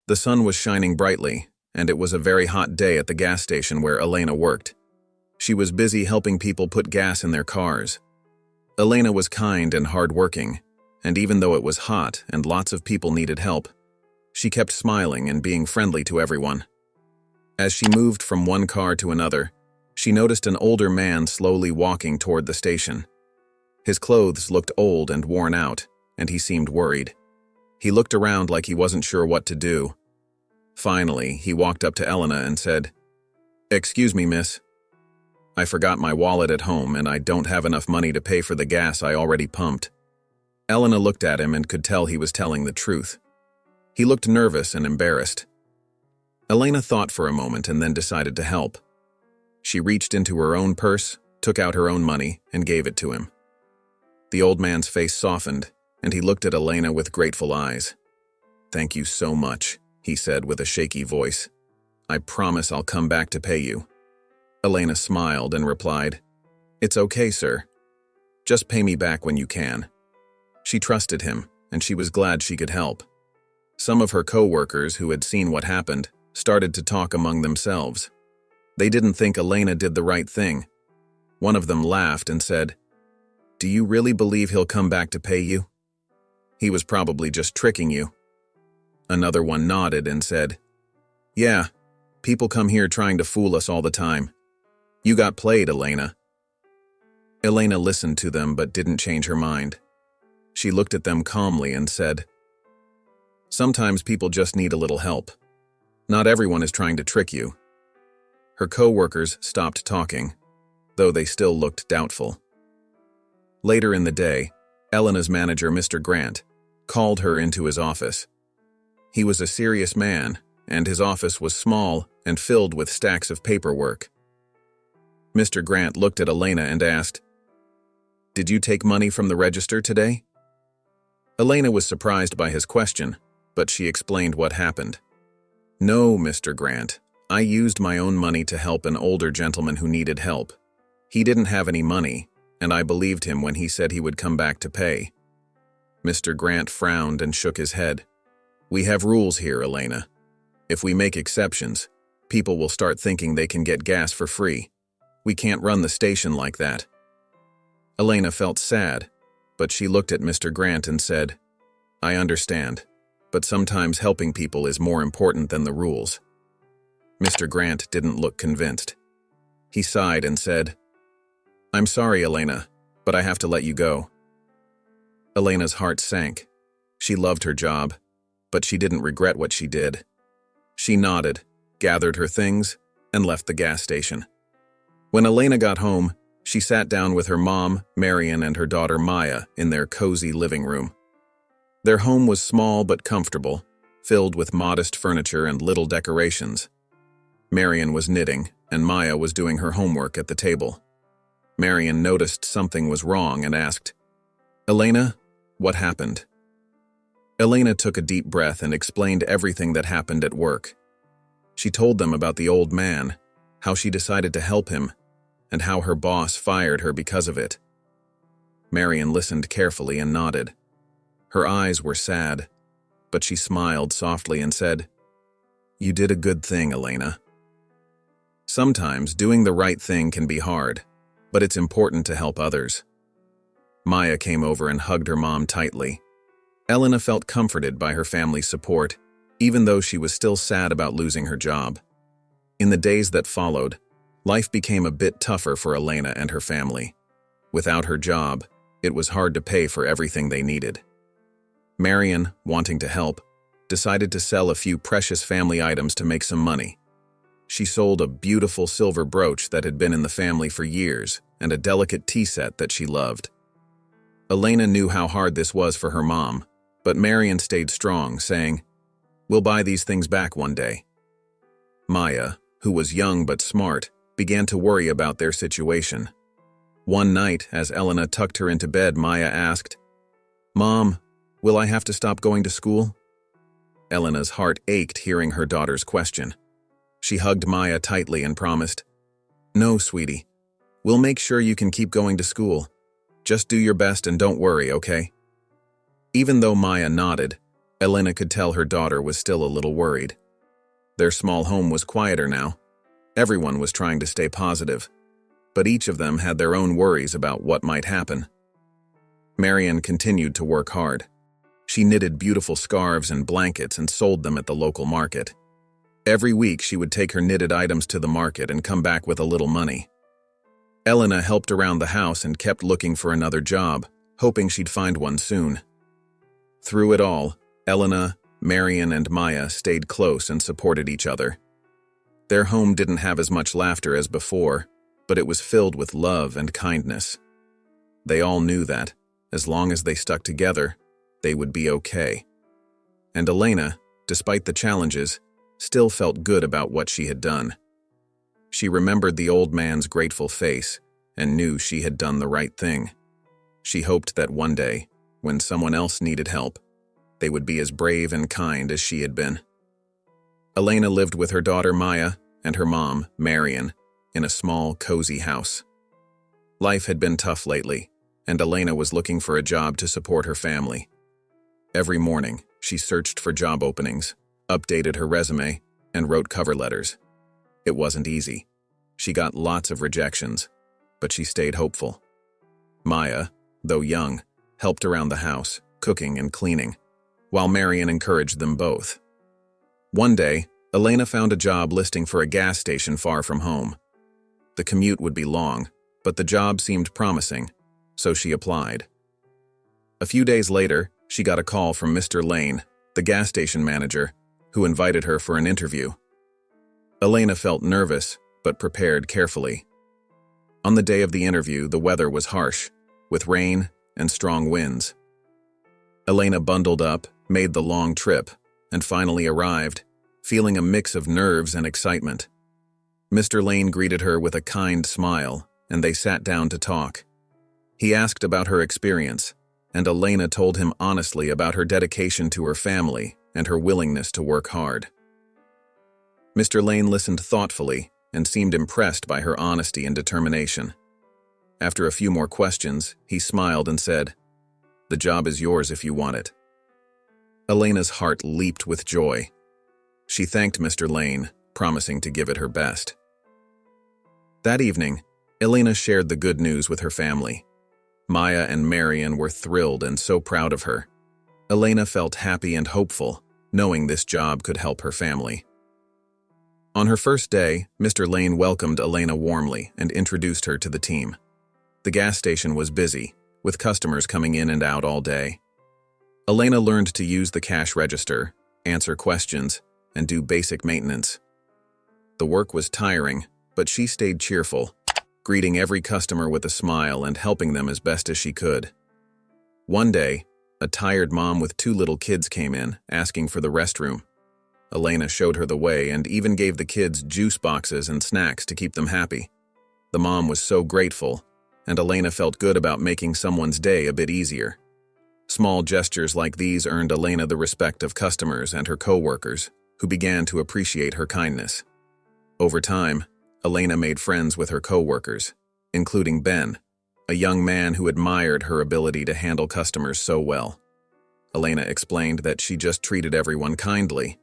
The sun was shining brightly, and it was a very hot day at the gas station where Elena worked. She was busy helping people put gas in their cars. Elena was kind and hardworking, and even though it was hot and lots of people needed help, she kept smiling and being friendly to everyone. As she moved from one car to another, she noticed an older man slowly walking toward the station. His clothes looked old and worn out, and he seemed worried. He looked around like he wasn't sure what to do. Finally, he walked up to Elena and said, "Excuse me, miss. I forgot my wallet at home and I don't have enough money to pay for the gas I already pumped." Elena looked at him and could tell he was telling the truth. He looked nervous and embarrassed. Elena thought for a moment and then decided to help. She reached into her own purse, took out her own money, and gave it to him. The old man's face softened, and he looked at Elena with grateful eyes. "Thank you so much," he said with a shaky voice. "I promise I'll come back to pay you." Elena smiled and replied, "It's okay, sir. Just pay me back when you can." She trusted him, and she was glad she could help. Some of her co-workers who had seen what happened started to talk among themselves. They didn't think Elena did the right thing. One of them laughed and said, "Do you really believe he'll come back to pay you? He was probably just tricking you." Another one nodded and said, "Yeah, people come here trying to fool us all the time. You got played, Elena." Elena listened to them but didn't change her mind. She looked at them calmly and said, "Sometimes people just need a little help. Not everyone is trying to trick you." Her co-workers stopped talking, though they still looked doubtful. Later in the day, Elena's manager, Mr. Grant, called her into his office. He was a serious man, and his office was small and filled with stacks of paperwork. Mr. Grant looked at Elena and asked, "Did you take money from the register today?" Elena was surprised by his question, but she explained what happened. "No, Mr. Grant. I used my own money to help an older gentleman who needed help. He didn't have any money, and I believed him when he said he would come back to pay." Mr. Grant frowned and shook his head. "We have rules here, Elena. If we make exceptions, people will start thinking they can get gas for free. We can't run the station like that." Elena felt sad, but she looked at Mr. Grant and said, "I understand, but sometimes helping people is more important than the rules." Mr. Grant didn't look convinced. He sighed and said, "I'm sorry, Elena, but I have to let you go." Elena's heart sank. She loved her job, but she didn't regret what she did. She nodded, gathered her things, and left the gas station. When Elena got home, she sat down with her mom, Marion, and her daughter Maya in their cozy living room. Their home was small but comfortable, filled with modest furniture and little decorations. Marion was knitting, and Maya was doing her homework at the table. Marion noticed something was wrong and asked, "Elena, what happened?" Elena took a deep breath and explained everything that happened at work. She told them about the old man, how she decided to help him, and how her boss fired her because of it. Marion listened carefully and nodded. Her eyes were sad, but she smiled softly and said, "You did a good thing, Elena." Sometimes doing the right thing can be hard, but it's important to help others. Maya came over and hugged her mom tightly. Elena felt comforted by her family's support, even though she was still sad about losing her job. In the days that followed, life became a bit tougher for Elena and her family. Without her job, it was hard to pay for everything they needed. Marion, wanting to help, decided to sell a few precious family items to make some money. She sold a beautiful silver brooch that had been in the family for years and a delicate tea set that she loved. Elena knew how hard this was for her mom, but Marion stayed strong, saying, "We'll buy these things back one day." Maya, who was young but smart, began to worry about their situation. One night, as Elena tucked her into bed, Maya asked, "Mom, will I have to stop going to school?" Elena's heart ached hearing her daughter's question. She hugged Maya tightly and promised, "No, sweetie. We'll make sure you can keep going to school. Just do your best and don't worry, okay?" Even though Maya nodded, Elena could tell her daughter was still a little worried. Their small home was quieter now. Everyone was trying to stay positive, but each of them had their own worries about what might happen. Marian continued to work hard. She knitted beautiful scarves and blankets and sold them at the local market. Every week she would take her knitted items to the market and come back with a little money. Elena helped around the house and kept looking for another job, hoping she'd find one soon. Through it all, Elena, Marian, and Maya stayed close and supported each other. Their home didn't have as much laughter as before, but it was filled with love and kindness. They all knew that, as long as they stuck together, they would be okay. And Elena, despite the challenges, still felt good about what she had done. She remembered the old man's grateful face and knew she had done the right thing. She hoped that one day, when someone else needed help, they would be as brave and kind as she had been. Elena lived with her daughter Maya and her mom, Marian, in a small, cozy house. Life had been tough lately, and Elena was looking for a job to support her family. Every morning, she searched for job openings, updated her resume, and wrote cover letters. It wasn't easy. She got lots of rejections, but she stayed hopeful. Maya, though young, helped around the house, cooking and cleaning, while Marian encouraged them both. One day, Elena found a job listing for a gas station far from home. The commute would be long, but the job seemed promising, so she applied. A few days later, she got a call from Mr. Lane, the gas station manager, who invited her for an interview. Elena felt nervous, but prepared carefully. On the day of the interview, the weather was harsh, with rain and strong winds. Elena bundled up, made the long trip, and finally arrived, feeling a mix of nerves and excitement. Mr. Lane greeted her with a kind smile, and they sat down to talk. He asked about her experience, and Elena told him honestly about her dedication to her family and her willingness to work hard. Mr. Lane listened thoughtfully and seemed impressed by her honesty and determination. After a few more questions, he smiled and said, "The job is yours if you want it." Elena's heart leaped with joy. She thanked Mr. Lane, promising to give it her best. That evening, Elena shared the good news with her family. Maya and Marian were thrilled and so proud of her. Elena felt happy and hopeful, knowing this job could help her family. On her first day, Mr. Lane welcomed Elena warmly and introduced her to the team. The gas station was busy, with customers coming in and out all day. Elena learned to use the cash register, answer questions, and do basic maintenance. The work was tiring, but she stayed cheerful, greeting every customer with a smile and helping them as best as she could. One day, a tired mom with 2 little kids came in, asking for the restroom. Elena showed her the way and even gave the kids juice boxes and snacks to keep them happy. The mom was so grateful, and Elena felt good about making someone's day a bit easier. Small gestures like these earned Elena the respect of customers and her co-workers, who began to appreciate her kindness. Over time, Elena made friends with her co-workers, including Ben, a young man who admired her ability to handle customers so well. Elena explained that she just treated everyone kindly,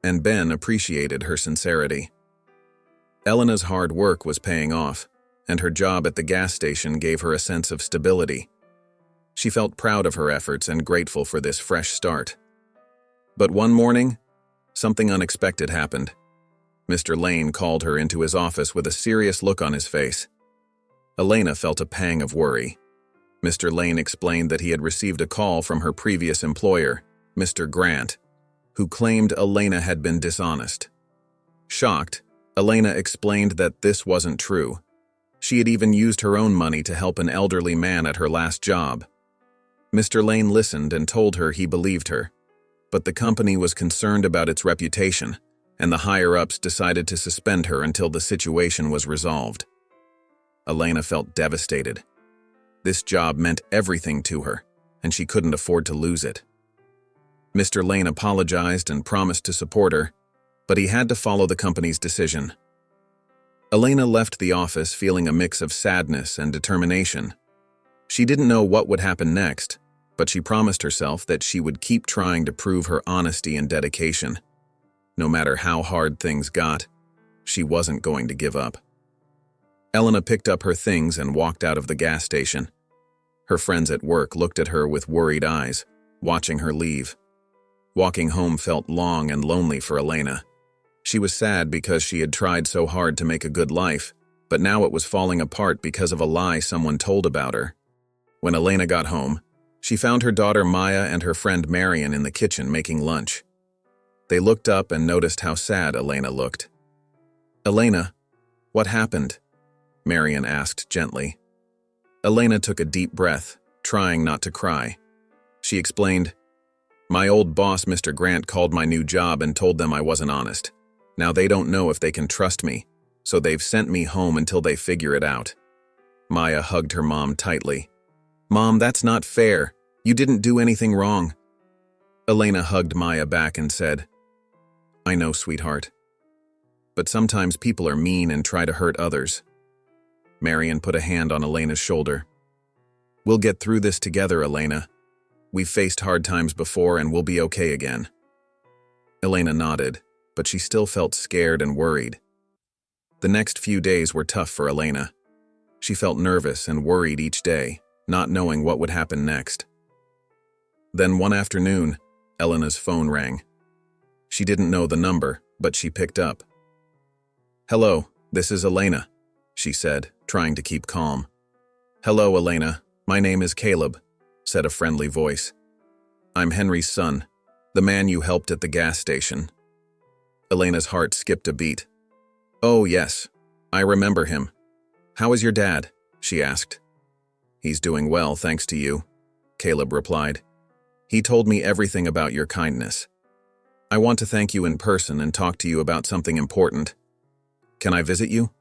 and Ben appreciated her sincerity. Elena's hard work was paying off, and her job at the gas station gave her a sense of stability. She felt proud of her efforts and grateful for this fresh start. But one morning, something unexpected happened. Mr. Lane called her into his office with a serious look on his face. Elena felt a pang of worry. Mr. Lane explained that he had received a call from her previous employer, Mr. Grant, who claimed Elena had been dishonest. Shocked, Elena explained that this wasn't true. She had even used her own money to help an elderly man at her last job. Mr. Lane listened and told her he believed her, but the company was concerned about its reputation, and the higher-ups decided to suspend her until the situation was resolved. Elena felt devastated. This job meant everything to her, and she couldn't afford to lose it. Mr. Lane apologized and promised to support her, but he had to follow the company's decision. Elena left the office feeling a mix of sadness and determination. She didn't know what would happen next, but she promised herself that she would keep trying to prove her honesty and dedication. No matter how hard things got, she wasn't going to give up. Elena picked up her things and walked out of the gas station. Her friends at work looked at her with worried eyes, watching her leave. Walking home felt long and lonely for Elena. She was sad because she had tried so hard to make a good life, but now it was falling apart because of a lie someone told about her. When Elena got home, she found her daughter Maya and her friend Marian in the kitchen making lunch. They looked up and noticed how sad Elena looked. "Elena, what happened?" Marian asked gently. Elena took a deep breath, trying not to cry. She explained, "My old boss, Mr. Grant, called my new job and told them I wasn't honest. Now they don't know if they can trust me, so they've sent me home until they figure it out." Maya hugged her mom tightly. "Mom, that's not fair. You didn't do anything wrong." Elena hugged Maya back and said, "I know, sweetheart. But sometimes people are mean and try to hurt others." Marian put a hand on Elena's shoulder. "We'll get through this together, Elena. We've faced hard times before and we'll be okay again." Elena nodded, but she still felt scared and worried. The next few days were tough for Elena. She felt nervous and worried each day, not knowing what would happen next. Then one afternoon, Elena's phone rang. She didn't know the number, but she picked up. "Hello, this is Elena," she said, trying to keep calm. "Hello, Elena. My name is Caleb," said a friendly voice. "I'm Henry's son, the man you helped at the gas station." Elena's heart skipped a beat. "Oh, yes, I remember him. How is your dad?" she asked. "He's doing well, thanks to you," Caleb replied. "He told me everything about your kindness. I want to thank you in person and talk to you about something important. Can I visit you?"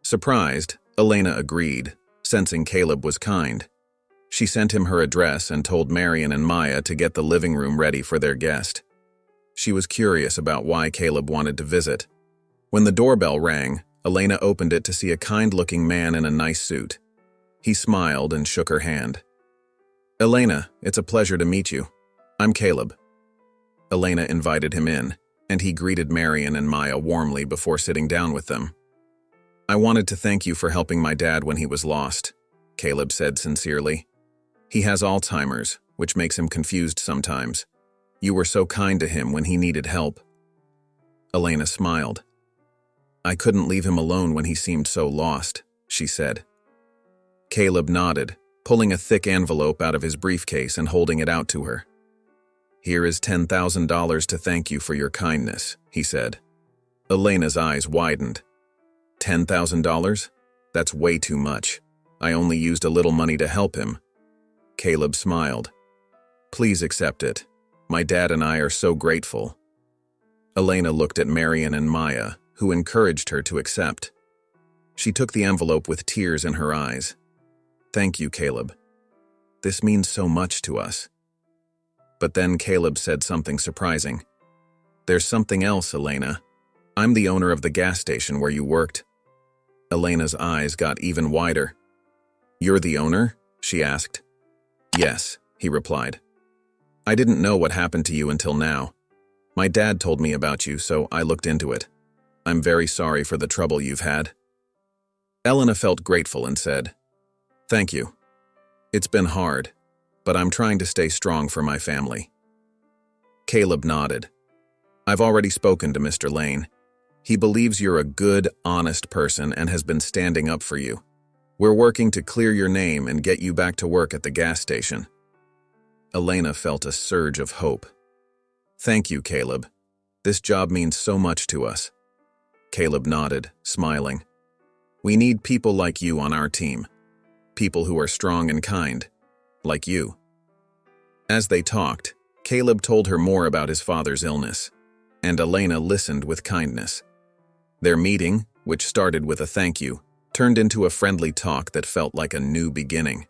Surprised, Elena agreed, sensing Caleb was kind. She sent him her address and told Marian and Maya to get the living room ready for their guest. She was curious about why Caleb wanted to visit. When the doorbell rang, Elena opened it to see a kind-looking man in a nice suit. He smiled and shook her hand. "Elena, it's a pleasure to meet you. I'm Caleb." Elena invited him in, and he greeted Marian and Maya warmly before sitting down with them. "I wanted to thank you for helping my dad when he was lost," Caleb said sincerely. "He has Alzheimer's, which makes him confused sometimes. You were so kind to him when he needed help." Elena smiled. "I couldn't leave him alone when he seemed so lost," she said. Caleb nodded, pulling a thick envelope out of his briefcase and holding it out to her. "Here is $10,000 to thank you for your kindness," he said. Elena's eyes widened. $10,000? That's way too much. I only used a little money to help him." Caleb smiled. "Please accept it. My dad and I are so grateful." Elena looked at Marian and Maya, who encouraged her to accept. She took the envelope with tears in her eyes. "Thank you, Caleb. This means so much to us." But then Caleb said something surprising. "There's something else, Elena. I'm the owner of the gas station where you worked." Elena's eyes got even wider. "You're the owner?" she asked. "Yes," he replied. "I didn't know what happened to you until now. My dad told me about you, so I looked into it. I'm very sorry for the trouble you've had." Elena felt grateful and said, "Thank you. It's been hard, but I'm trying to stay strong for my family." Caleb nodded. "I've already spoken to Mr. Lane. He believes you're a good, honest person and has been standing up for you. We're working to clear your name and get you back to work at the gas station." Elena felt a surge of hope. "Thank you, Caleb. This job means so much to us." Caleb nodded, smiling. "We need people like you on our team. People who are strong and kind, like you." As they talked, Caleb told her more about his father's illness, and Elena listened with kindness. Their meeting, which started with a thank you, turned into a friendly talk that felt like a new beginning.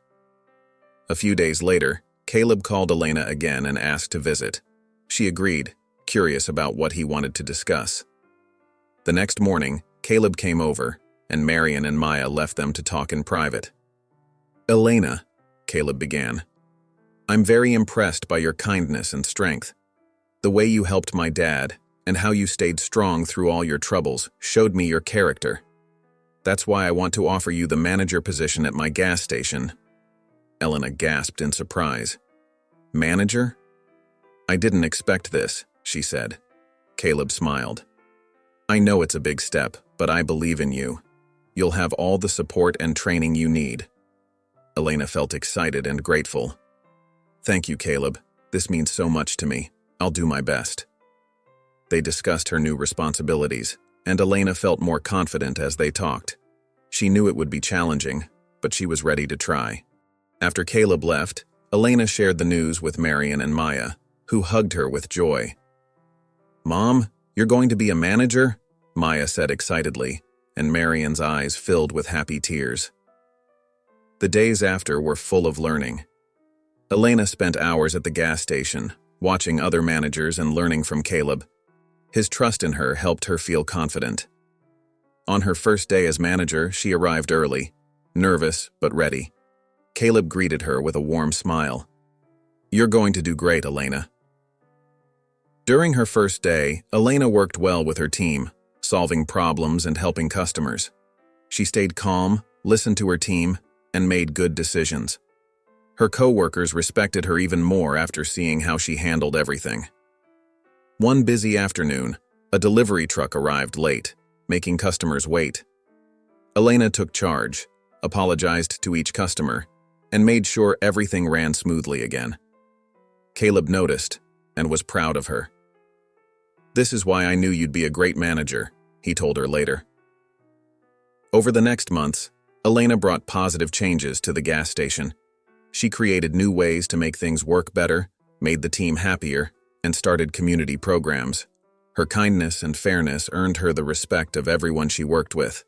A few days later, Caleb called Elena again and asked to visit. She agreed, curious about what he wanted to discuss. The next morning, Caleb came over, and Marian and Maya left them to talk in private. "Elena," Caleb began, I'm very impressed by your kindness and strength. The way you helped my dad and how you stayed strong through all your troubles showed me your character. That's why I want to offer you the manager position at my gas station." Elena gasped in surprise. "Manager? I didn't expect this," she said. Caleb smiled. "I know it's a big step, but I believe in you. You'll have all the support and training you need." Elena felt excited and grateful. "Thank you, Caleb. This means so much to me. I'll do my best." They discussed her new responsibilities, and Elena felt more confident as they talked. She knew it would be challenging, but she was ready to try. After Caleb left, Elena shared the news with Marian and Maya, who hugged her with joy. "Mom, you're going to be a manager?" Maya said excitedly, and Marian's eyes filled with happy tears. The days after were full of learning. Elena spent hours at the gas station, watching other managers and learning from Caleb. His trust in her helped her feel confident. On her first day as manager, she arrived early, nervous but ready. Caleb greeted her with a warm smile. "You're going to do great, Elena." During her first day, Elena worked well with her team, solving problems and helping customers. She stayed calm, listened to her team, and made good decisions. Her co-workers respected her even more after seeing how she handled everything. One busy afternoon, a delivery truck arrived late, making customers wait. Elena took charge, apologized to each customer, and made sure everything ran smoothly again. Caleb noticed and was proud of her. "This is why I knew you'd be a great manager," he told her later. Over the next months, Elena brought positive changes to the gas station. She created new ways to make things work better, made the team happier, and started community programs. Her kindness and fairness earned her the respect of everyone she worked with.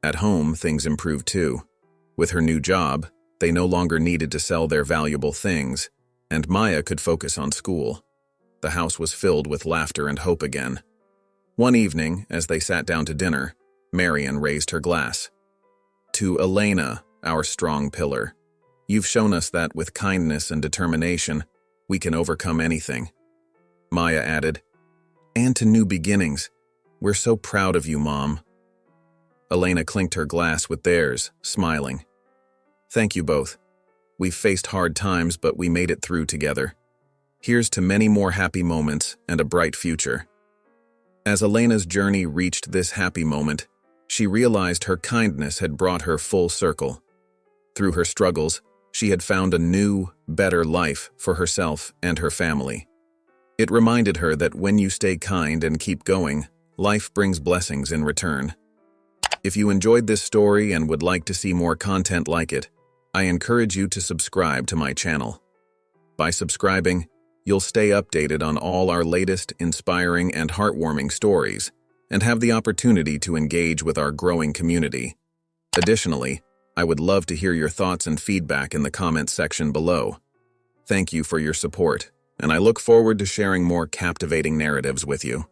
At home, things improved too. With her new job, they no longer needed to sell their valuable things, and Maya could focus on school. The house was filled with laughter and hope again. One evening, as they sat down to dinner, Marian raised her glass. "To Elena, our strong pillar. You've shown us that with kindness and determination, we can overcome anything." Maya added, "And to new beginnings. We're so proud of you, Mom." Elena clinked her glass with theirs, smiling. "Thank you both. We've faced hard times, but we made it through together. Here's to many more happy moments and a bright future." As Elena's journey reached this happy moment, she realized her kindness had brought her full circle. Through her struggles, she had found a new, better life for herself and her family. It reminded her that when you stay kind and keep going, life brings blessings in return. If you enjoyed this story and would like to see more content like it, I encourage you to subscribe to my channel. By subscribing, you'll stay updated on all our latest inspiring and heartwarming stories and have the opportunity to engage with our growing community. Additionally, I would love to hear your thoughts and feedback in the comments section below. Thank you for your support, and I look forward to sharing more captivating narratives with you.